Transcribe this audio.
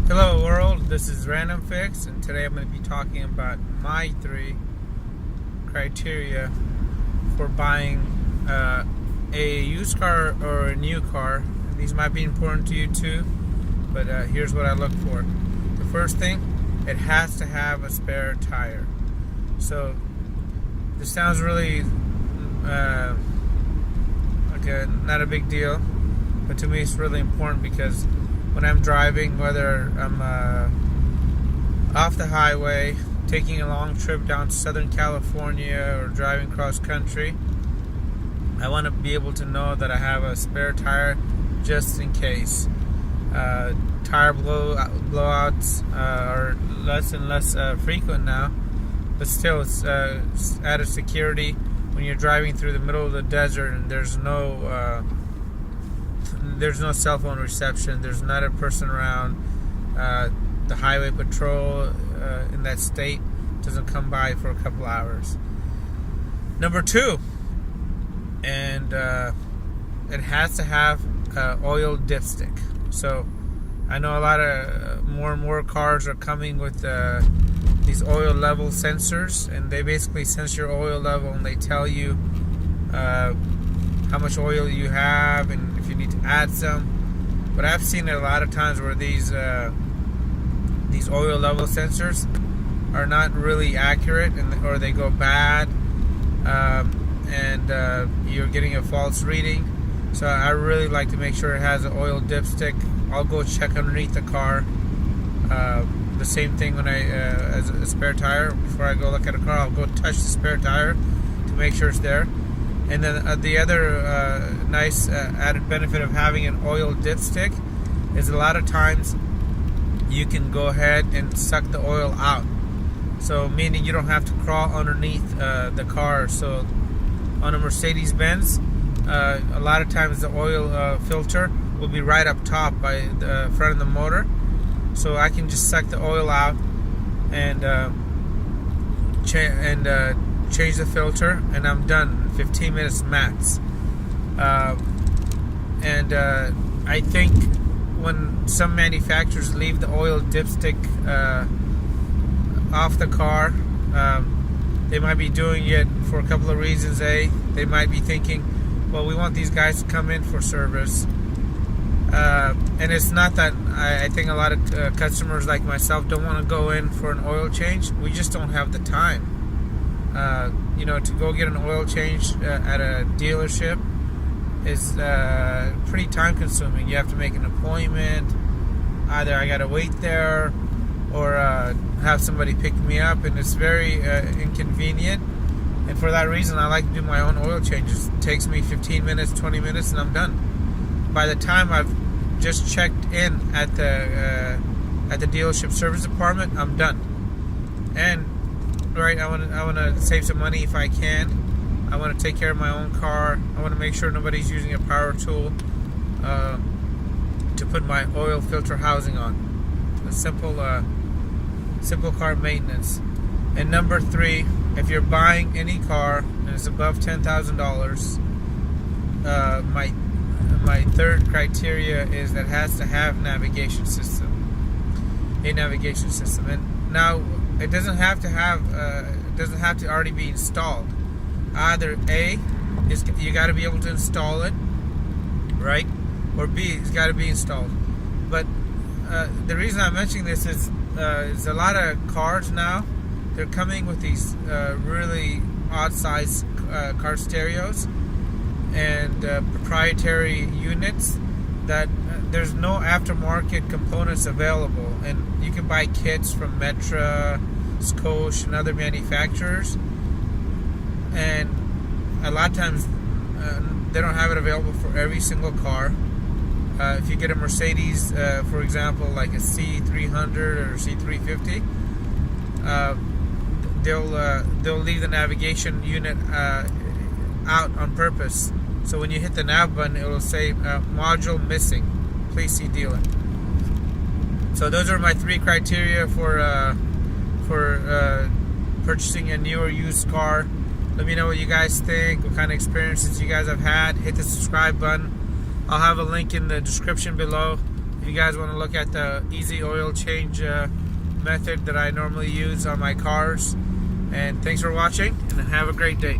Hello world, this is RandomFIX, and today I'm going to be talking about my 3 criteria for buying a used car or a new car. These might be important to you too, but here's what I look for. The first thing, it has to have a spare tire. So this sounds really not a big deal, but to me it's really important because when I'm driving, whether I'm off the highway, taking a long trip down to Southern California, or driving cross country, I want to be able to know that I have a spare tire just in case. Tire blowouts are less and less frequent now, but still it's added security when you're driving through the middle of the desert and there's no cell phone reception, there's not a person around, the highway patrol in that state doesn't come by for a couple hours. Number 2, and it has to have oil dipstick. So I know a lot of more and more cars are coming with these oil level sensors, and they basically sense your oil level and they tell you how much oil you have and if you need to add some. But I've seen it a lot of times where these oil level sensors are not really accurate, or they go bad, and you're getting a false reading. So I really like to make sure it has an oil dipstick. I'll go check underneath the car. The same thing when as a spare tire. Before I go look at a car, I'll go touch the spare tire to make sure it's there. And then the other nice added benefit of having an oil dipstick is a lot of times you can go ahead and suck the oil out. So meaning you don't have to crawl underneath the car. So on a Mercedes-Benz, a lot of times the oil filter will be right up top by the front of the motor. So I can just suck the oil out and change the filter, and I'm done. 15 minutes max. And I think when some manufacturers leave the oil dipstick off the car, they might be doing it for a couple of reasons. They might be thinking, well, we want these guys to come in for service. And it's not that I think a lot of customers like myself don't want to go in for an oil change. We just don't have the time. To go get an oil change at a dealership is pretty time consuming. You have to make an appointment. Either I gotta wait there or have somebody pick me up, and it's very inconvenient. And for that reason, I like to do my own oil changes. It takes me 15 minutes, 20 minutes, and I'm done. By the time I've just checked in at the dealership service department, I'm done. And right, I want to save some money if I can. I want to take care of my own car. I want to make sure nobody's using a power tool to put my oil filter housing on. A simple car maintenance. And number 3, if you're buying any car and it's above $10,000, my 3rd criteria is that it has to have a navigation system. And now it doesn't have to already be installed. Either A is you got to be able to install it, right? Or B, it's got to be installed. But the reason I'm mentioning this is a lot of cars now, they're coming with these really odd size car stereos and proprietary units that there's no aftermarket components available, and you can buy kits from Metra, Scosche, and other manufacturers, and a lot of times they don't have it available for every single car. If you get a Mercedes, for example, like a C300 or C350, they'll leave the navigation unit out on purpose. So when you hit the nav button, it will say module missing. Please see dealer. So those are my 3 criteria for purchasing a new or used car. Let me know what you guys think, what kind of experiences you guys have had. Hit the subscribe button. I'll have a link in the description below. If you guys want to look at the easy oil change method that I normally use on my cars. And thanks for watching, and have a great day.